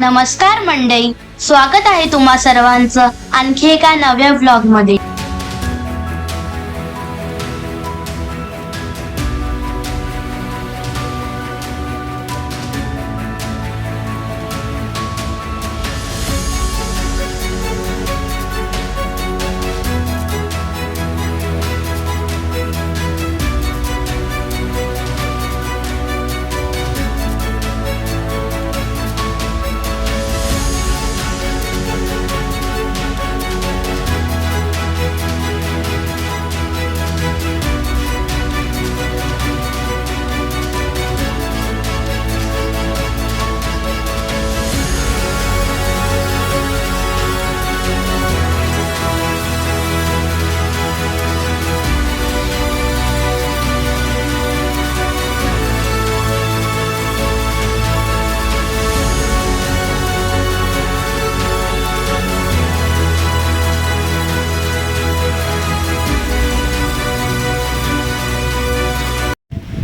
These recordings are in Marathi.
नमस्कार मंडळी, स्वागत आहे तुम्हा सर्वांचं आणखी एका नव्या व्लॉग मध्ये।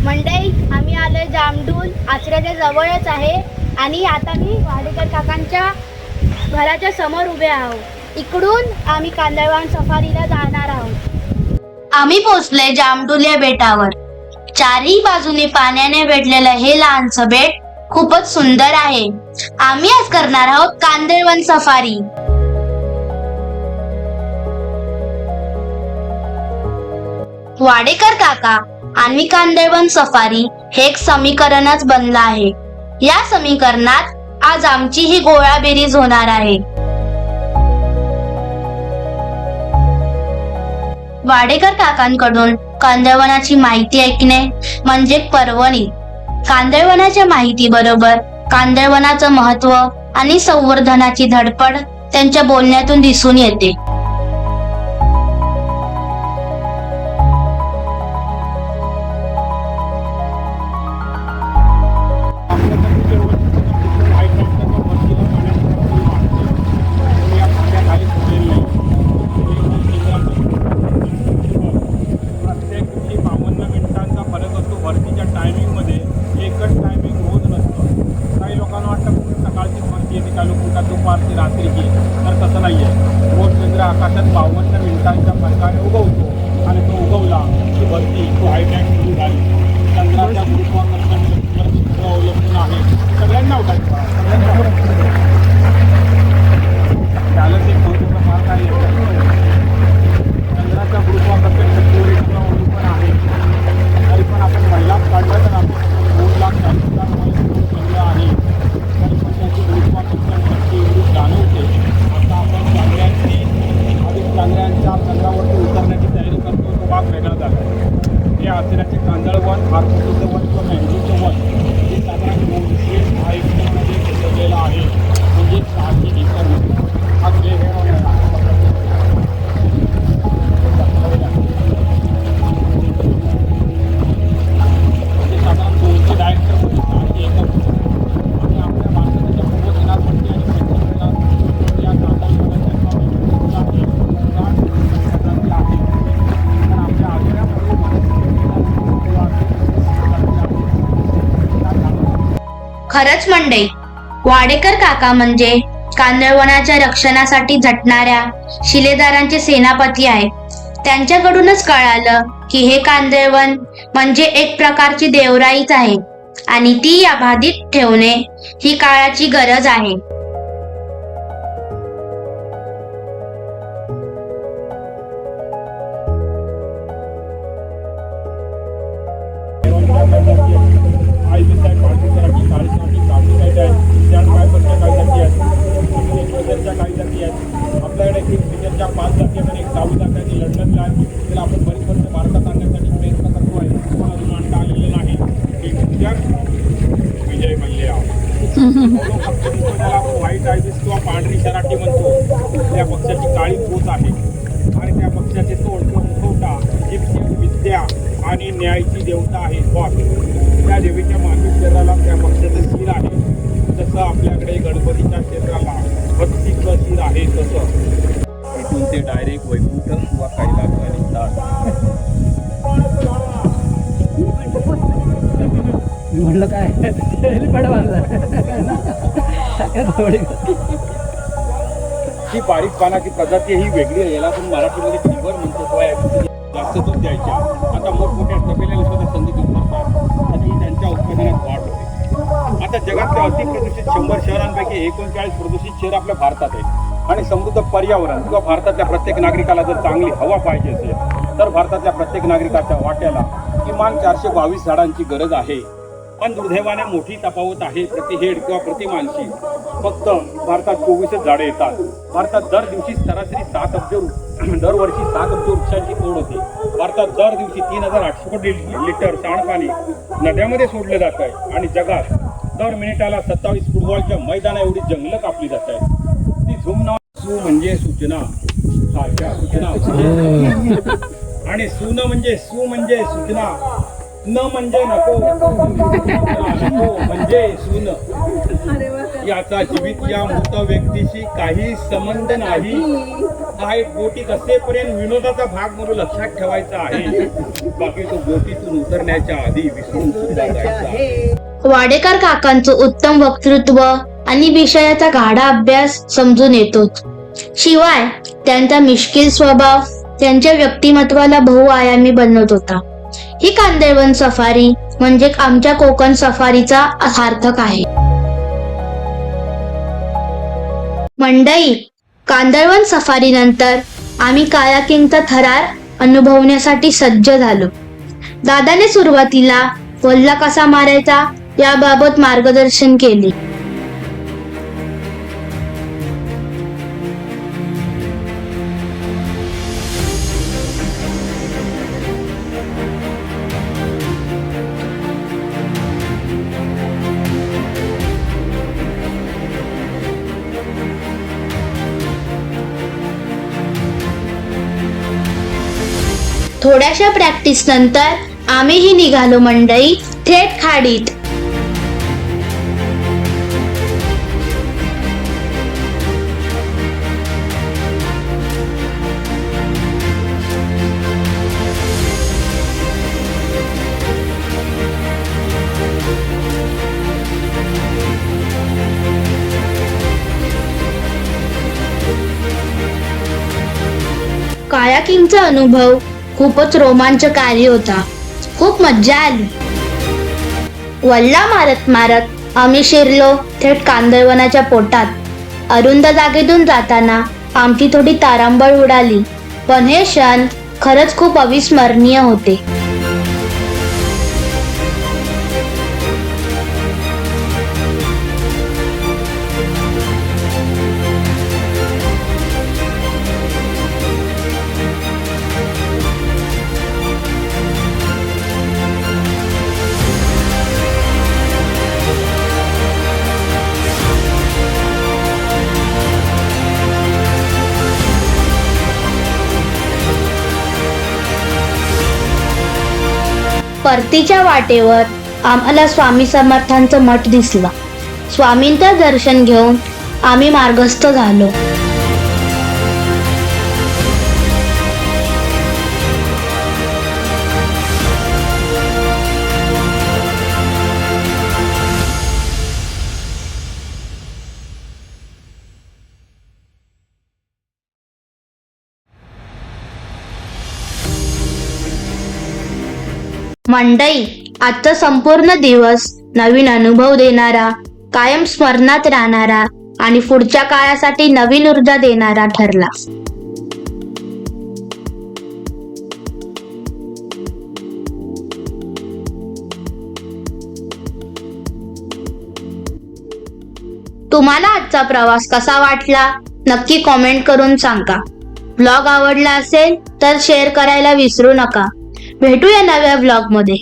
मंडई आम्ही आलोय जामडूल आचऱ्याच्या जवळच आहे आणि आता मी वाडेकर काकांच्या घराच्या समोर उभे आहोत। इकडून आम्ही कांदळवन सफारीला जाणार आहोत। आम्ही पोहोचले जामडूल या बेटावर। चारही बाजूने पाण्याने वेढलेलं हे लहानसं बेट खूपच सुंदर आहे। आम्ही आज करणार आहोत कांदळवन सफारी। वाडेकर काका आणि कांदळवन सफारी हे एक समीकरणच बनलं आहे। या समीकरणात आज आमची ही गोळाबेरीज होणार आहे। वाडेकर काकांकडून कांदळवनाची माहिती ऐकणे म्हणजे एक पर्वणी। कांदळवनाच्या माहिती बरोबर कांदळवनाचं महत्व आणि संवर्धनाची धडपड त्यांच्या बोलण्यातून दिसून येते। दुपारची रात्रीची तर तसं नाही आहे। रोज चंद्र आकाशात 52 मिनिटांच्या फरकाने उगवतो आणि तो उगवला की भरती तो हायटॅक सुरू झाली। चंद्राच्या गुरुत्वाकर्षण शक्तीवर अवलंबून आहे। सगळ्यांना उठायचं, त्यालाच एक महत्त्वाचा भाग आहे। चंद्राच्या गुरुत्वाकर्षण शक्तीवर अवलंबून आहे। तरी पण आपण महिलाच काढलं तर आपण 2,40,000 मैल आहे। तरी पण त्याची गुरुत्वाकर्षण शक्ती एवढी जाणवते। आता आपण चांद्रांच्या चंद्रावरती उतरण्याची तयारी करतो, तो भाग वेगळा झाला। हे आचऱ्याचे कांदळवन फार प्रसिद्ध वन किंवा मेंढूचं वन हे साधारण 906 एकरमध्ये पसरलेलं आहे। म्हणजे 600 एकर हा ग्रे हेअर साधारण 200 डायरेक्टरमध्ये 600 एकर आणि आपल्या भारताच्या पूर्व किनारपट्टी आणि पश्चिम या कांदळवनाच्या खरंच मंडई, वाडेकर काका म्हणजे कांदळवनाच्या रक्षणासाठी झटणाऱ्या शिलेदारांचे सेनापती आहेत। त्यांच्याकडूनच कळालं की हे कांदळवन म्हणजे एक प्रकारची देवराईच आहे आणि ती अबाधित ठेवणे ही काळाची गरज आहे। आपल्याकडे 5 जाती आणि 1 7 जाती लढलेला आहे। त्याला आपण बरीच वर्ष भारतात आणण्यासाठी प्रयत्न करतो आहे, पण अजून आणता आलेलं नाही। विजय मल्ल्या त्याला आपण व्हाईट आयबीस किंवा पांढरी शराटी म्हणतो। त्या पक्षाची काळी पोच आहे आणि त्या पक्षाचे तोंड किंवा मुखवटा ही विद्या आणि न्यायाची देवता आहे। त्या देवीच्या मागील शरीराला त्या पक्षाचं शिर आहे। जसं आपल्याकडे गणपतीच्या क्षेत्राला भक्तीचं शिर आहे तसं इथून ते डायरेक्ट वैकुंठ किंवा कैलासला निघतात। म्हटलं काय हेलिपॅड बांधला ही बारीक पानाची प्रजाती ही वेगळी आहे. याला आपण मराठीमध्ये फिवर म्हणतो. तो आहे जास्त दूध द्यायच्या. आता मोठमोठ्या तबेल्याला सुद्धा संधी दूध करतात आणि त्यांच्या उत्पादनात वाढ होते. आता जगातल्या अतिप्रदूषित 100 शहरांपैकी 39 प्रदूषित शहर आपल्या भारतात आहेत. आणि समृद्ध पर्यावरण किंवा भारतातल्या प्रत्येक नागरिकाला जर चांगली हवा पाहिजे असेल तर भारतातल्या प्रत्येक नागरिकाच्या वाट्याला किमान 422 झाडांची गरज आहे. पण दुर्दैवाने मोठी तफावत आहे प्रति हेड किंवा प्रति माणशी. फक्त भारतात 24 झाडे येतात. भारतात दरवर्षी 7 अब्ज वृक्षांची तोड होते. भारतात दर दिवशी 3800 कोटी लिटर सांडपाणी नद्यामध्ये सोडले जात आहे. आणि जगात दर मिनिटाला 27 फुटबॉलच्या मैदाना एवढी जंगलं कापली जात आहेत. ती झूम नाव सू म्हणजे सूचना सारख्या सूचना आणि सून म्हणजे सू म्हणजे सूचना न म्हणजे नको नको म्हणजे सून. याचा जीवित या मृत व्यक्तीशी काही संबंध नाही. हा एक बोटीत असेपर्यंत विनोदाचा भाग म्हणून लक्षात ठेवायचा आहे. बाकी तो बोटीतून उतरण्याच्या आधी विसरून सुद्धा जायचा आहे. वाडेकर काकांचं उत्तम वक्तृत्व आणि विषयाचा गाढा अभ्यास समजून येतोच. शिवाय त्यांचा मिश्किल स्वभाव त्यांच्या व्यक्तिमत्वाला बहुआयामी बनवत होता. ही कांदळवन सफारी म्हणजे आमच्या कोकण सफारीचा सार्थक आहे. मंडई, कांदळवन सफारी नंतर आम्ही कायाकिंगचा थरार अनुभवण्यासाठी सज्ज झालो. दादाने सुरुवातीला वल्ला कसा मारायचा याबाबत मार्गदर्शन केले. थोड्याशा प्रॅक्टिस नंतर आम्हीही निघालो मंडई थेट खाडीत. कायाकिंगचा अनुभव खूपच रोमांचकारी होता. खूप मज्जा आली. वल्ला मारत मारत आम्ही शिरलो थेट कांदळवनाच्या पोटात. अरुंद जागेतून जाताना आमची थोडी तारांबळ उडाली, पण हे क्षण खरंच खूप अविस्मरणीय होते. परतीच्या वाटेवर आम्हाला स्वामी समर्थांचं मठ दिसला. स्वामींचं दर्शन घेऊन आम्ही मार्गस्थ झालो. मंडई, आजचा संपूर्ण दिवस नवीन अनुभव देणारा, कायम स्मरणात राहणारा आणि पुढच्या काळासाठी नवीन ऊर्जा देणारा ठरला. तुम्हाला आजचा प्रवास कसा वाटला नक्की कॉमेंट करून सांगा. ब्लॉग आवडला असेल तर शेअर करायला विसरू नका. भेटूया नव्या ब्लॉग मध्ये.